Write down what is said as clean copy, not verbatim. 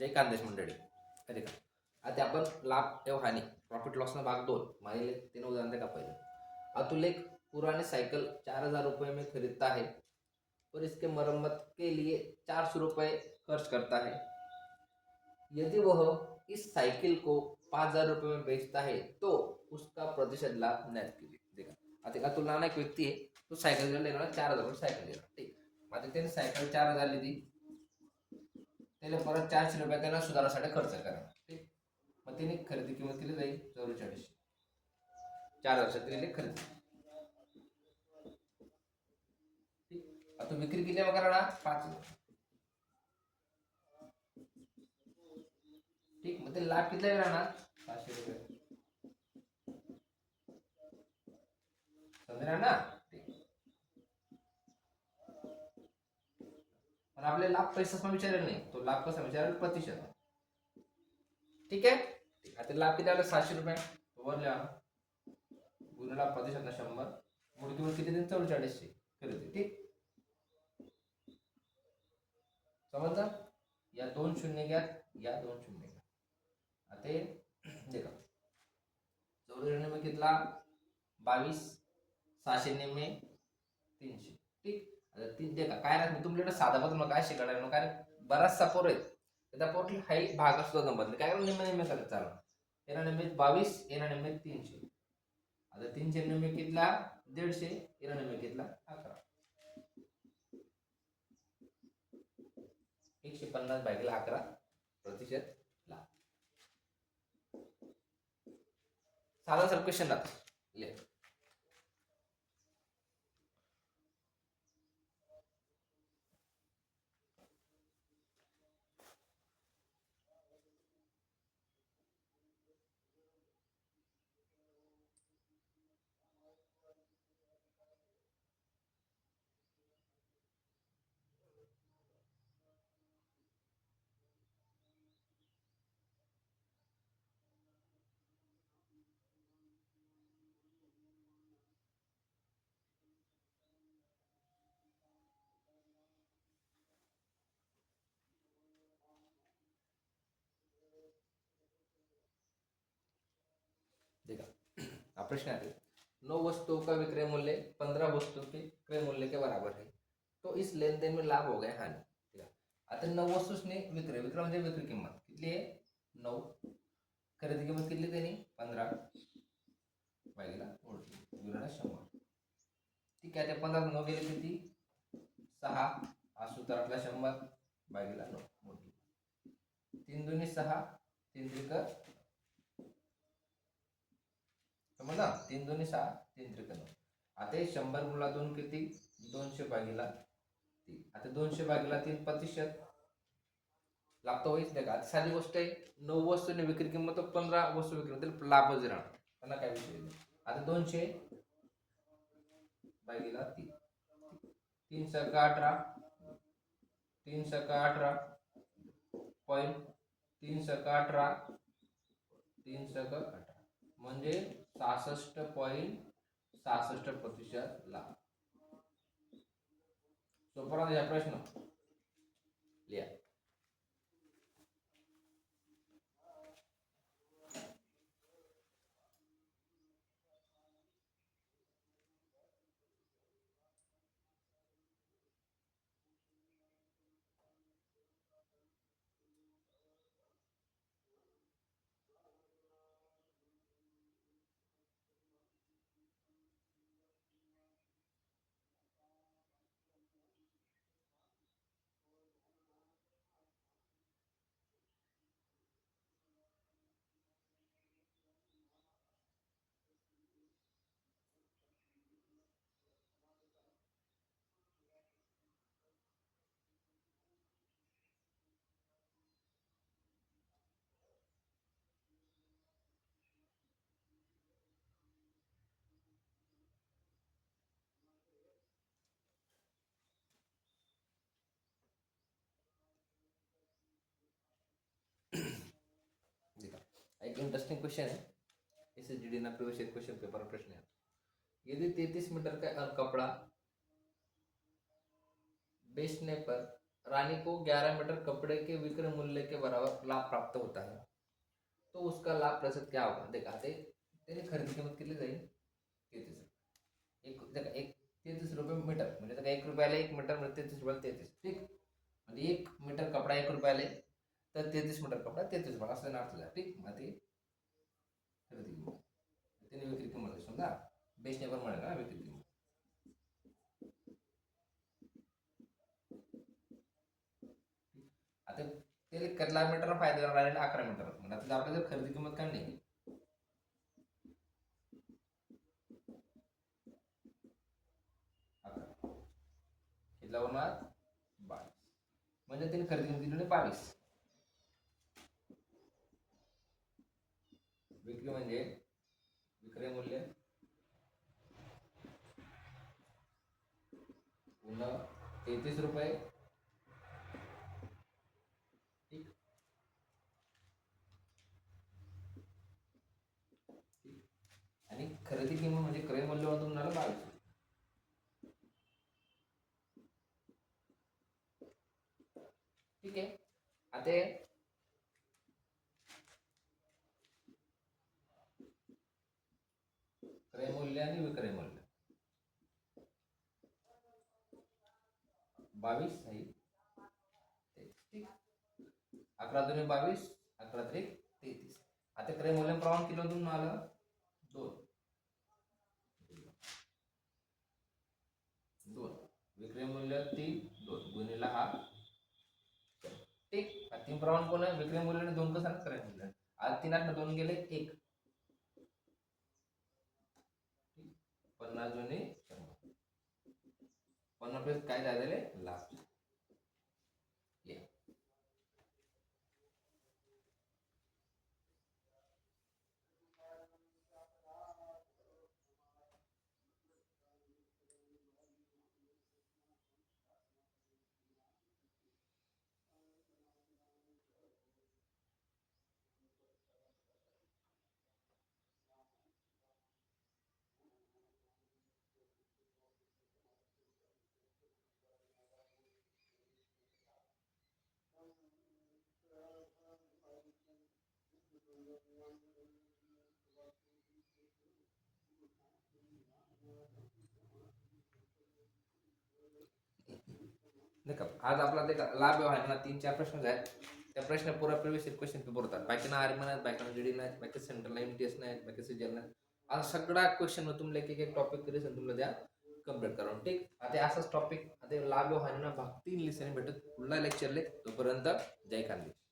जय खानदेश मंडळी. अरे का आता आपण लाभ एवं हानी प्रॉफिट लॉस भाग 2 माइल 3 उदाहरण देखा पहले। अतुल एक पुराने साइकिल 4,000 रुपये में खरीदता है और इसके मरम्मत के लिए 400 रुपये खर्च करता है। यदि वह इस साइकिल को 5,000 रुपये में बेचता है तो उसका प्रतिशत लाभ नैत कीजिए। देखा आता अतुल नाना एक व्यक्ती आहे, तो सायकल लेणार 4,000 रुपये सायकल देणार, ठीक. आता त्याने सायकल 4,000 लिहिली, त्याला परत 400 रुपये त्याला सुधारासाठी खर्च करणार, ठीक. मग त्याने खरेदी किंमत केली जाईल 4400, 4,000 दिलेली खरेदी, ठीक. आता विक्री किती करणार 5,000, ठीक. मग ते लाभ किती राहणार 500 रुपये, समजणार ना, ठीक. पण आपले लाभ पैसा विचारेल नाही, तो लाभ कसा विचारेल प्रतिशत, ठीक आहे. आता लाभ किती आला 700 रुपये, वर लिहा गुणिला प्रतिशत 100, मोठी किंमत किती देईल 4400 खरेदी, ठीक. समजलं. या 2 शून्य घ्या, या 2 शून्य घ्या. आता देखा 94 कितला 22, 699 300, ठीक. आता तीन देखा काय राहत मी तुमच्याकडे साधा पत्र काय शिकवणार काय बराचसा पोर आहे, त्या पोरला हाई भाग असतो गंमतले काय करून निम्मे निम्मे करत चालू. 93 22, 91 300. आता 390 कितला 150, 91 कितला 11, 150 भागिले 11 प्रतिशत लाभ. साधा सा क्वेश्चन राहतो, ले देखा अब प्रश्न है 9 वस्तुओं का विक्रय मूल्य 15 वस्तुओं के क्रय मूल्य के बराबर है, तो इस लेन देन में लाभ हो गया हानि, ठीक आहे. आता 9 वस्तूसने विक्रय म्हणजे विक्री किंमत किती आहे 9, खरेदी किंमत किती त्यांनी 15 भागिले 100, ठीक आहे. त्या 15 9 गेले किती 6, हा सूत्रातला 100 भागिले 9, 3 दुनी 6, 3 त्रिक समजा 3 दुनी 6, 3 त्रिक 9. आता 100 गुणिला 2 किती 200 भागिला 3. आता 200 भागिला 3 प्रतिशत लाभ तो होईच नाही का. आता साधी गोष्ट आहे 9 वस्तूने विक्री किंमत 15 वस्तू विक्री तर लाभच राहणार, त्यांना काय विषय नाही. आता 200 भागिला 3, 3 सक 18, 3 सक 18 पॉईंट 3 सक 18, 3 सक 18 म्हणजे 66.66% लाभ. सोपा राहतो हा प्रश्न, लिहा. एक इंटरेस्टिंग क्वेश्चन है, इसे जीडी ना प्रीवियस क्वेश्चन पेपर में प्रश्न है. यदि 33 मीटर का कपड़ा बेचने पर रानी को 11 मीटर कपड़े के विक्रय मूल्य के बराबर लाभ प्राप्त होता है, तो उसका लाभ प्रतिशत क्या होगा? देखा त्याने खरेदी किंमत किती जाईल? 33. एक देखा एक 33 रुपये मीटर म्हणजे त्याला 1 रुपयाला 1 मीटर म्हणजे 33 रुपयाला 33. ठीक, म्हणजे 1 मीटर कपडा 1 रुपयाला तर 33 मीटर कपडा 33 रुपये असं अर्थ झाला. ठीक, मग ते खरेदी किंमत त्याने विक्री किंमत समजा बेसने पण म्हणा ना विक्री किंमत. आता ते कितला मीटर फायदा राहिला? 11 मीटर. म्हणजे आता आपल्याला जर खरेदी किंमत काय नाही कितला होणार? 22. म्हणजे त्याने खरेदी किंमत दिली 22. विक्री म्हणजे विक्रय मूल्य पुन्हा 33 रुपये. ठीक, आणि खरेदी किंमत म्हणजे क्रय मूल्यवरून तुम्हाला 22. ठीक आहे. आता क्रय मूल्य आणि विक्रय मूल्य 22 आहे. ठीक, 11 दुने 22, 11 त्रिक 33. आता क्रय मूल्य प्रमाण किलो तुम्ही आलं 2. विक्रय मूल्य 3, 2 गुणिला हा. ठीक, 3 प्रमाण कोण आहे? विक्रय मूल्य 2 कसं आहे? क्रय मूल्य. आज 3 8 2 गेले 1. 50 दुने 100. 50 प्लस काय झालेले? लाभ. देखा आज आपला देखा लाभ आहे ना 3-4 प्रश्न आहेत. त्या प्रश्न पुरा प्रिव्हियस क्वेश्चन पेपर होतात. बाकीना आर्मी नाहीत, बाकीना जीडी नाहीत, बाकी सेंट्रल एमटीएस नाहीत, बाकी सीजन नाहीत. आज सगळा क्वेश्चन तुमले एक टॉपिक करेल तुमला द्या कंप्लीट करून. ठीक, आता असाच टॉपिक आता लाभ आहे ना भाग 3 लिसन भेटत पुन्हा लेक्चरले. तोपर्यंत जय खानदेश.